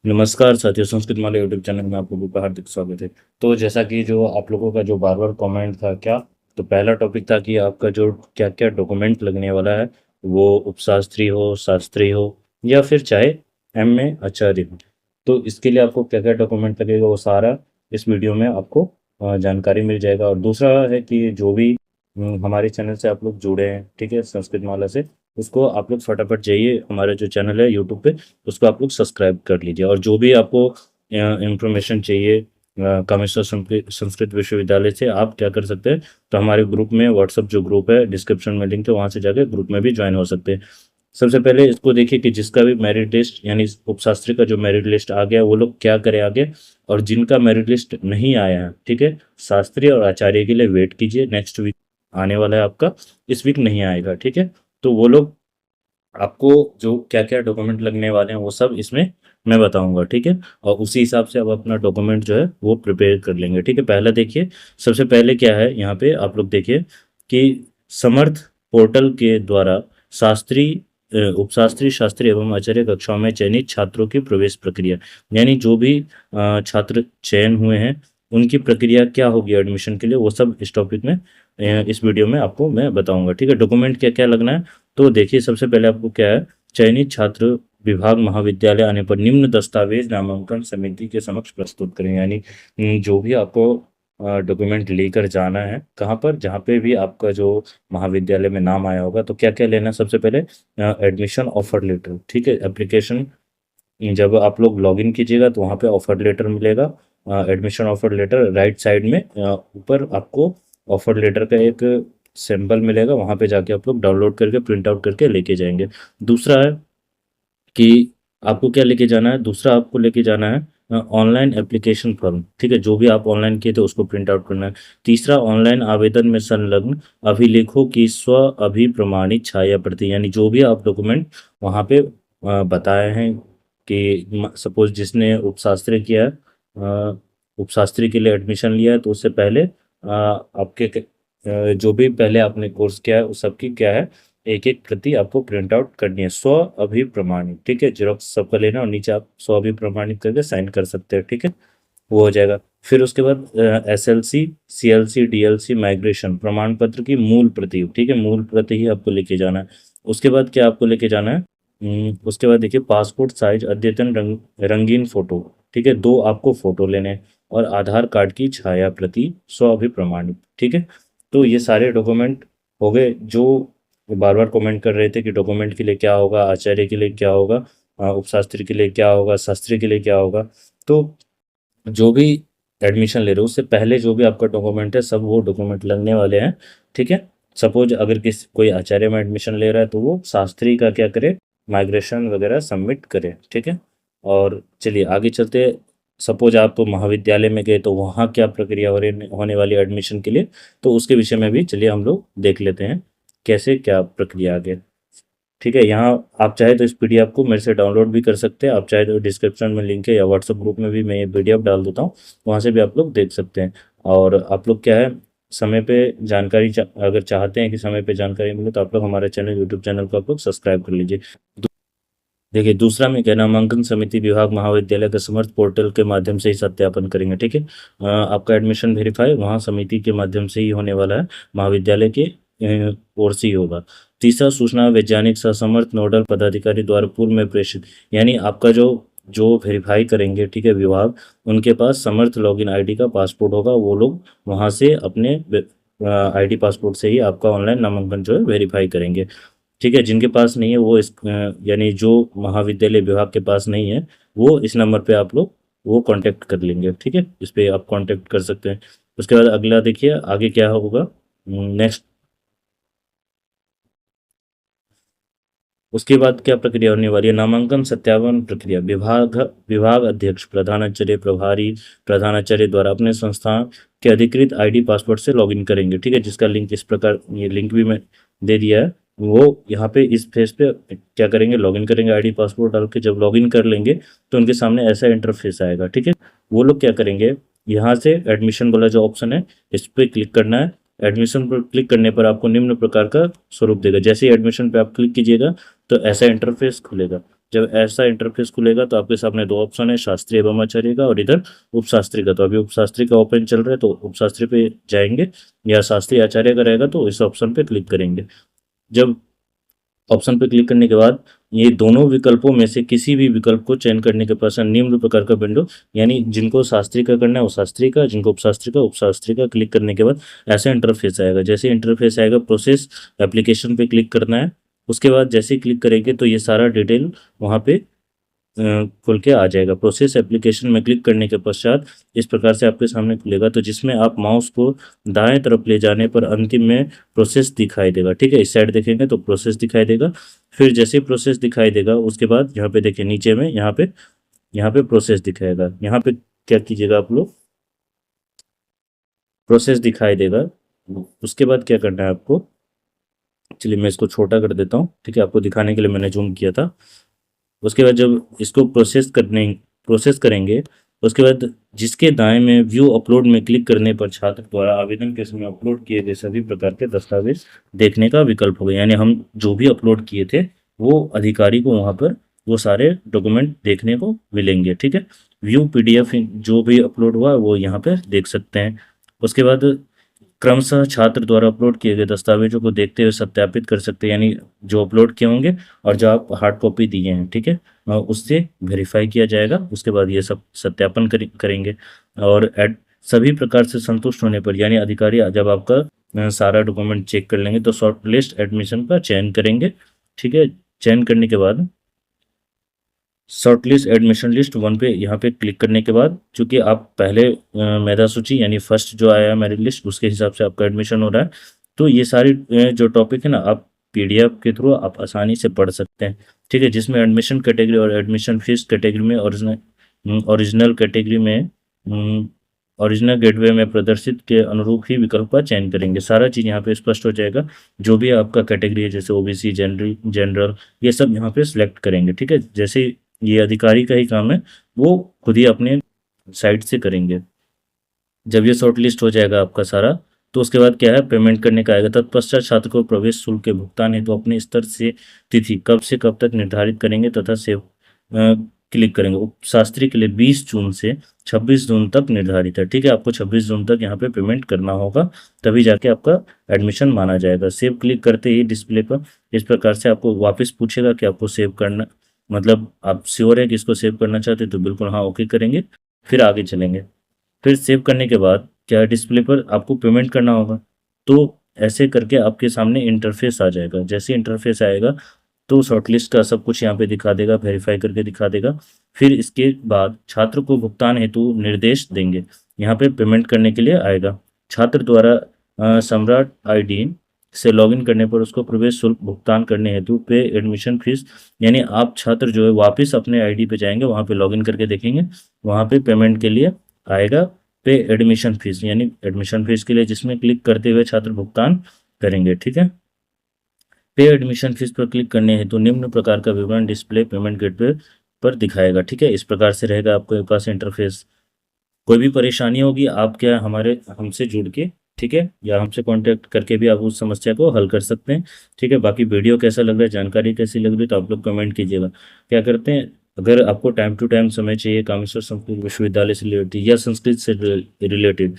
नमस्कार साथियों, संस्कृत माला YouTube channel में आप लोगों का हार्दिक स्वागत है। तो जैसा कि जो आप लोगों का जो बार बार कमेंट था क्या, तो पहला टॉपिक था कि आपका जो क्या क्या डॉक्यूमेंट लगने वाला है, वो उपशास्त्री हो, शास्त्री हो, या फिर चाहे एमए आचार्य हो। तो इसके लिए आपको क्या क्या डॉक्यूमेंट लगेगा वो सारा इस वीडियो में आपको जानकारी मिल जाएगा। और दूसरा है कि जो भी हमारे चैनल से आप लोग जुड़े हैं, ठीक है, संस्कृत माला से, उसको आप लोग फटाफट जाइए, हमारा जो चैनल है यूट्यूब पे, उसको आप लोग सब्सक्राइब कर लीजिए। और जो भी आपको इंफॉर्मेशन चाहिए कामेश्वर संस्कृत विश्वविद्यालय से, आप क्या कर सकते हैं, तो हमारे ग्रुप में, व्हाट्सअप जो ग्रुप है डिस्क्रिप्शन में लिंक है, वहाँ से जाकर ग्रुप में भी ज्वाइन हो सकते हैं। सबसे पहले इसको देखिए कि जिसका भी मेरिट लिस्ट यानी उपशास्त्री का जो मेरिट लिस्ट आ गया वो लोग क्या करें आगे। और जिनका मेरिट लिस्ट नहीं आया है, ठीक है, शास्त्री और आचार्य के लिए वेट कीजिए, नेक्स्ट वीक आने वाला है आपका, इस वीक नहीं आएगा, ठीक है। तो वो लोग आपको जो क्या क्या डॉक्यूमेंट लगने वाले हैं वो सब इसमें मैं बताऊंगा, ठीक है। और उसी हिसाब से आप अपना डॉक्यूमेंट जो है वो प्रिपेयर कर लेंगे, ठीक है। पहला देखिए, सबसे पहले क्या है यहाँ पे आप लोग देखिए कि समर्थ पोर्टल के द्वारा शास्त्री उपशास्त्री, शास्त्री एवं आचार्य कक्षाओं में चयनित छात्रों की प्रवेश प्रक्रिया, यानी जो भी छात्र चयन हुए हैं उनकी प्रक्रिया क्या होगी एडमिशन के लिए, वो सब इस टॉपिक में इस वीडियो में आपको मैं बताऊंगा, ठीक है। डॉक्यूमेंट क्या क्या लगना है, तो देखिए सबसे पहले आपको क्या है, चयनित छात्र विभाग महाविद्यालय आने पर निम्न दस्तावेज नामांकन समिति के समक्ष प्रस्तुत करें। यानी जो भी आपको डॉक्यूमेंट लेकर जाना है, कहाँ पर, जहाँ पे भी आपका जो महाविद्यालय में नाम आया होगा, तो क्या क्या लेना है, सबसे पहले एडमिशन ऑफर लेटर, ठीक है। एप्लीकेशन जब आप लोग लॉगिन कीजिएगा तो वहाँ पे ऑफर लेटर मिलेगा, admission offer letter right side में ऊपर आपको ऑफर लेटर का एक सिंबल मिलेगा, वहाँ पे जाके आप लोग डाउनलोड करके प्रिंट आउट करके लेके जाएंगे। दूसरा है कि आपको क्या लेके जाना है, दूसरा आपको लेके जाना है ऑनलाइन एप्लीकेशन फॉर्म, ठीक है, जो भी आप ऑनलाइन किए थे उसको प्रिंट आउट करना है। तीसरा, ऑनलाइन आवेदन में संलग्न अभिलेखों की स्व अभिप्रमाणित छाया प्रति, यानी जो भी आप डॉक्यूमेंट वहाँ पे बताए हैं कि सपोज जिसने उपशास्त्री किया है, उपशास्त्री के लिए एडमिशन लिया है, तो उससे पहले आपके जो भी पहले आपने कोर्स किया है उस सबकी क्या है, एक एक प्रति आपको प्रिंट आउट करनी है, स्व अभिप्रमाणित, ठीक है। जेरोक्स सबका लेना और नीचे आप स्व अभिप्रमाणित करके साइन कर सकते हैं, ठीक है, वो हो जाएगा। फिर उसके बाद एसएलसी, सीएलसी, डीएलसी माइग्रेशन प्रमाण पत्र की मूल प्रति, ठीक है, मूल प्रति ही आपको लेके जाना है। उसके बाद क्या आपको लेके जाना है, उसके बाद देखिए पासपोर्ट साइज अद्यतन रंगीन फोटो, ठीक है, दो आपको फोटो लेने हैं, और आधार कार्ड की छाया प्रति स्व अभिप्रमाणित, ठीक है। तो ये सारे डॉक्यूमेंट हो गए। जो बार बार कमेंट कर रहे थे कि डॉक्यूमेंट के लिए क्या होगा, आचार्य के लिए क्या होगा, उपशास्त्री के लिए क्या होगा, शास्त्री के लिए क्या होगा, तो जो भी एडमिशन ले रहे हो उससे पहले जो भी आपका डॉक्यूमेंट है सब वो डॉक्यूमेंट लगने वाले हैं, ठीक है। सपोज अगर किसी कोई आचार्य में एडमिशन ले रहा है तो वो शास्त्री का क्या करे, माइग्रेशन वगैरह सबमिट करे, ठीक है। और चलिए आगे चलते, सपोज आप महाविद्यालय में गए तो वहाँ क्या प्रक्रिया होने वाली है एडमिशन के लिए, तो उसके विषय में भी चलिए हम लोग देख लेते हैं कैसे क्या प्रक्रिया आगे, ठीक है। यहाँ आप चाहे तो इस पीडीएफ को मेरे से डाउनलोड भी कर सकते हैं, आप चाहे तो डिस्क्रिप्शन में लिंक है, या व्हाट्सएप ग्रुप में भी मैं ये पीडीएफ डाल देता हूँ, वहाँ से भी आप लोग देख सकते हैं। और आप लोग क्या है, समय पे जानकारी अगर चाहते हैं कि समय पे जानकारी मिले, तो आप लोग हमारे चैनल, यूट्यूब चैनल को आप लोग सब्सक्राइब कर लीजिए। देखिए दूसरा में क्या, नामांकन समिति विभाग महाविद्यालय के समर्थ पोर्टल के माध्यम से ही सत्यापन करेंगे, ठीक है। आपका एडमिशन वेरीफाई वहाँ समिति के माध्यम से ही होने वाला है, महाविद्यालय के ओर से ही होगा। तीसरा, सूचना वैज्ञानिक सह समर्थ नोडल पदाधिकारी द्वारा पूर्व में प्रेषित, यानी आपका जो जो वेरीफाई करेंगे, ठीक है, विभाग, उनके पास समर्थ लॉगिन आईडी का पासपोर्ट होगा, वो लोग वहाँ से अपने आईडी पासपोर्ट से ही आपका ऑनलाइन नामांकन जो है वेरीफाई करेंगे, ठीक है। जिनके पास नहीं है वो यानी जो महाविद्यालय विभाग के पास नहीं है, वो इस नंबर पे आप लोग वो कांटेक्ट कर लेंगे, ठीक है, इस पे आप कांटेक्ट कर सकते हैं। उसके बाद अगला देखिए आगे क्या होगा, नेक्स्ट, उसके बाद क्या प्रक्रिया होने वाली है, नामांकन सत्यापन प्रक्रिया, विभाग विभाग अध्यक्ष, प्रधानाचार्य, प्रभारी प्रधानाचार्य द्वारा अपने संस्थान के अधिकृत आईडी पासवर्ड से लॉगिन करेंगे, ठीक है, जिसका लिंक इस प्रकार, ये लिंक भी मैं दे दिया है, वो यहाँ पे इस फेस पे क्या करेंगे, लॉगिन करेंगे, आईडी पासवर्ड डाल के जब लॉगिन कर लेंगे तो उनके सामने ऐसा इंटरफेस आएगा, ठीक है। वो लोग क्या करेंगे, यहाँ से एडमिशन वाला जो ऑप्शन है इस पर क्लिक करना है। एडमिशन पर क्लिक करने पर आपको निम्न प्रकार का स्वरूप देगा, जैसे ही एडमिशन पे आप क्लिक कीजिएगा तो ऐसा इंटरफेस खुलेगा। जब ऐसा इंटरफेस खुलेगा तो आपके सामने दो ऑप्शन है, शास्त्री एवं आचार्य का और इधर उपशास्त्री का। तो अभी उपशास्त्री का ओपन चल रहा है तो उपशास्त्री पे जाएंगे, या शास्त्री आचार्य का रहेगा तो इस ऑप्शन पे क्लिक करेंगे। जब ऑप्शन पे क्लिक करने के बाद ये दोनों विकल्पों में से किसी भी विकल्प को चयन करने के पश्चात निम्न प्रकार का विंडो, यानी जिनको शास्त्री का करना है वो शास्त्री का, जिनको उपशास्त्री का क्लिक करने के बाद ऐसा इंटरफेस आएगा। जैसे इंटरफेस आएगा प्रोसेस एप्लीकेशन पे क्लिक करना है। उसके बाद जैसे ही क्लिक करेंगे तो ये सारा डिटेल वहाँ पे खुल के आ जाएगा। प्रोसेस एप्लीकेशन में क्लिक करने के पश्चात इस प्रकार से आपके सामने खुलेगा, तो जिसमें आप माउस को दाएं तरफ ले जाने पर अंतिम में प्रोसेस दिखाई देगा। ठीक है, इस साइड देखेंगे तो प्रोसेस दिखाई देगा। फिर जैसे ही प्रोसेस दिखाई देगा उसके बाद यहाँ पे देखिए नीचे में यहाँ पे प्रोसेस दिखाएगा। यहाँ पे क्या कीजिएगा आप लोग, प्रोसेस दिखाई देगा। उसके बाद क्या करना है आपको, चलिए मैं इसको छोटा कर देता हूँ। ठीक है, आपको दिखाने के लिए मैंने जूम किया था। उसके बाद जब इसको प्रोसेस करेंगे उसके बाद जिसके दाएं में व्यू अपलोड में क्लिक करने पर छात्र द्वारा आवेदन के समय अपलोड किए गए सभी प्रकार के दस्तावेज देखने का विकल्प होगा। यानी हम जो भी अपलोड किए थे वो अधिकारी को वहाँ पर वो सारे डॉक्यूमेंट देखने को मिलेंगे। ठीक है, व्यू पीडीएफ जो भी अपलोड हुआ वो यहाँ पे देख सकते हैं। उसके बाद क्रमशः छात्र द्वारा अपलोड किए गए दस्तावेजों को देखते हुए सत्यापित कर सकते हैं, यानी जो अपलोड किए होंगे और जो आप हार्ड कॉपी दिए हैं। ठीक है, उससे वेरीफाई किया जाएगा। उसके बाद ये सब सत्यापन करेंगे और सभी प्रकार से संतुष्ट होने पर, यानी अधिकारी जब आपका सारा डॉक्यूमेंट चेक कर लेंगे तो शॉर्ट लिस्ट एडमिशन का चयन करेंगे। ठीक है, चयन करने के बाद शॉर्ट लिस्ट एडमिशन लिस्ट 1 पे यहाँ पे क्लिक करने के बाद, चूंकि आप पहले मेधा सूची यानी फर्स्ट जो आया मेरिट लिस्ट उसके हिसाब से आपका एडमिशन हो रहा है, तो ये सारी जो टॉपिक है ना आप पीडीएफ के थ्रू आप आसानी से पढ़ सकते हैं। ठीक है, जिसमें एडमिशन कैटेगरी और एडमिशन फीस कैटेगरी में ओरिजिनल कैटेगरी में ओरिजिनल गेटवे में प्रदर्शित के अनुरूप ही विकल्प का चयन करेंगे। सारा चीज़ यहाँ पे स्पष्ट हो जाएगा। जो भी आपका कैटेगरी है जैसे ओबीसी, जनरल, ये सब यहाँ पे सिलेक्ट करेंगे। ठीक है, जैसे ये अधिकारी का ही काम है, वो खुद ही अपने साइट से करेंगे। जब ये शॉर्ट लिस्ट हो जाएगा आपका सारा, तो उसके बाद क्या है, पेमेंट करने का आएगा। तत्पश्चात छात्र को प्रवेश शुल्क के भुगतान हेतु अपने स्तर से तिथि कब से कब तक निर्धारित करेंगे तथा सेव क्लिक करेंगे। उपशास्त्री के लिए 20 जून से 26 जून तक निर्धारित है। ठीक है, आपको 26 जून तक यहाँ पे पेमेंट करना होगा, तभी जाके आपका एडमिशन माना जाएगा। सेव क्लिक करते ही डिस्प्ले पर इस प्रकार से आपको वापस पूछेगा कि आपको सेव करना, मतलब आप श्योर है कि इसको सेव करना चाहते हैं, तो बिल्कुल हाँ ओके करेंगे, फिर आगे चलेंगे। फिर सेव करने के बाद क्या डिस्प्ले पर आपको पेमेंट करना होगा। तो ऐसे करके आपके सामने इंटरफेस आ जाएगा। जैसे इंटरफेस आएगा तो शॉर्टलिस्ट का सब कुछ यहाँ पे दिखा देगा, वेरीफाई करके दिखा देगा। फिर इसके बाद छात्र को भुगतान हेतु निर्देश देंगे। यहाँ पे पेमेंट करने के लिए आएगा। छात्र द्वारा सम्राट आईडी से लॉगिन करने पर उसको प्रवेश शुल्क भुगतान करने हेतु पे एडमिशन फीस, यानी आप छात्र जो है वापस अपने आईडी पे जाएंगे, वहाँ पे लॉगिन करके देखेंगे, वहाँ पे पेमेंट के लिए आएगा पे एडमिशन फीस, यानी एडमिशन फीस के लिए जिसमें क्लिक करते हुए छात्र भुगतान करेंगे। ठीक है, पे एडमिशन फीस पर क्लिक करने हेतु निम्न प्रकार का विवरण डिस्प्ले पेमेंट गेटवे पर दिखाएगा। ठीक है, इस प्रकार से रहेगा आपके पास इंटरफेस। कोई भी परेशानी होगी आप क्या हमसे जुड़ के, ठीक है, या हमसे कांटेक्ट करके भी आप उस समस्या को हल कर सकते हैं। ठीक है, बाकी वीडियो कैसा लग रहा है, जानकारी कैसी लग रही है, तो आप लोग कमेंट कीजिएगा। क्या करते हैं, अगर आपको टाइम टू टाइम समय चाहिए कामेश्वर संस्कृत विश्वविद्यालय से रिलेटेड या संस्कृत से रिलेटेड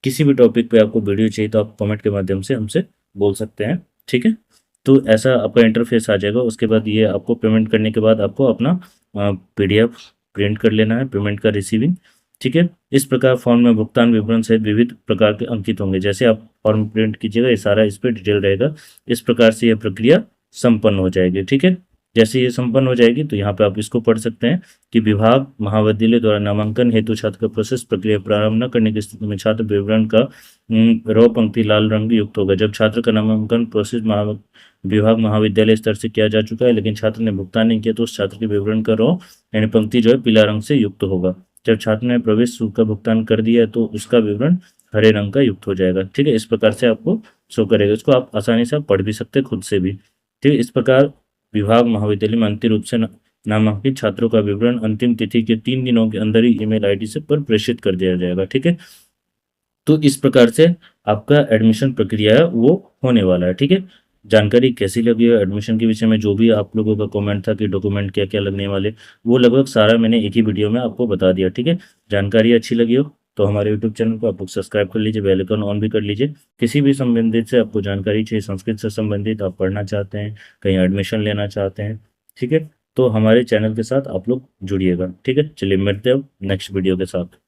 किसी भी टॉपिक पे आपको वीडियो चाहिए, तो आप कमेंट के माध्यम से हमसे बोल सकते हैं। ठीक है, तो ऐसा आपका इंटरफेस आ जाएगा। उसके बाद ये आपको पेमेंट करने के बाद आपको अपना पीडीएफ प्रिंट कर लेना है, पेमेंट का रिसीविंग। ठीक है, इस प्रकार फॉर्म में भुगतान विवरण सहित विविध प्रकार के अंकित होंगे। जैसे आप फॉर्म प्रिंट कीजिएगा ये सारा इस पर डिटेल रहेगा। इस प्रकार से यह प्रक्रिया संपन्न हो जाएगी। ठीक है, जैसे ये संपन्न हो जाएगी तो यहाँ पे आप इसको पढ़ सकते हैं कि विभाग महाविद्यालय द्वारा नामांकन हेतु छात्र का प्रोसेस प्रक्रिया प्रारंभ न करने की स्थिति में छात्र विवरण का रो पंक्ति लाल रंग युक्त होगा। जब छात्र का नामांकन प्रोसेस विभाग महाविद्यालय स्तर से किया जा चुका है लेकिन छात्र ने भुगतान नहीं किया, तो उस छात्र के विवरण का रो यानी पंक्ति जो है पीला रंग से युक्त होगा। जब छात्र ने प्रवेश शुल्क का भुगतान कर दिया है तो उसका विवरण हरे रंग का युक्त हो जाएगा। ठीक है, इस प्रकार से आपको शो करेगा। इसको आप आसानी से पढ़ भी सकते हैं खुद से भी। ठीक है, इस प्रकार विभाग महाविद्यालय में अंतिम रूप से नामांकित छात्रों का विवरण अंतिम तिथि के 3 दिनों के अंदर ही ईमेल आईडी से पर प्रेषित कर दिया जाएगा। ठीक है, तो इस प्रकार से आपका एडमिशन प्रक्रिया है वो होने वाला है। ठीक है, जानकारी कैसी लगी हो एडमिशन के विषय में, जो भी आप लोगों का कमेंट था कि डॉक्यूमेंट क्या क्या लगने वाले, वो लगभग सारा मैंने एक ही वीडियो में आपको बता दिया। ठीक है, जानकारी अच्छी लगी हो तो हमारे यूट्यूब चैनल को आप लोग सब्सक्राइब कर लीजिए, बेल आइकन ऑन भी कर लीजिए। किसी भी संबंधित से आपको जानकारी चाहिए, संस्कृत से संबंधित आप पढ़ना चाहते हैं, कहीं एडमिशन लेना चाहते हैं, ठीक है, तो हमारे चैनल के साथ आप लोग जुड़िएगा। ठीक है, चलिए मिलते हैं अब नेक्स्ट वीडियो के साथ।